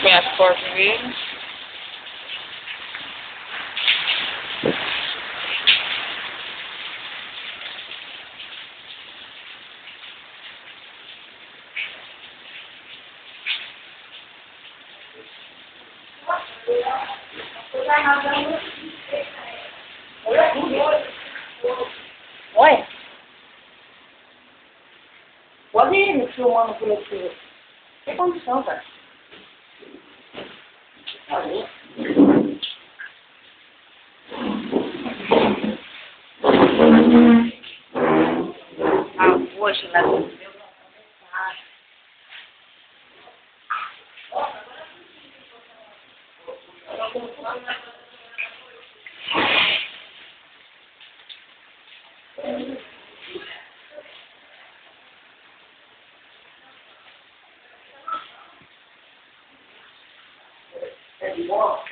Conhece português? Oi? Pode ir me filmando por aqui. Tem condição, cara. Pode ir. Ah, poxa, lá do meu. É de boa?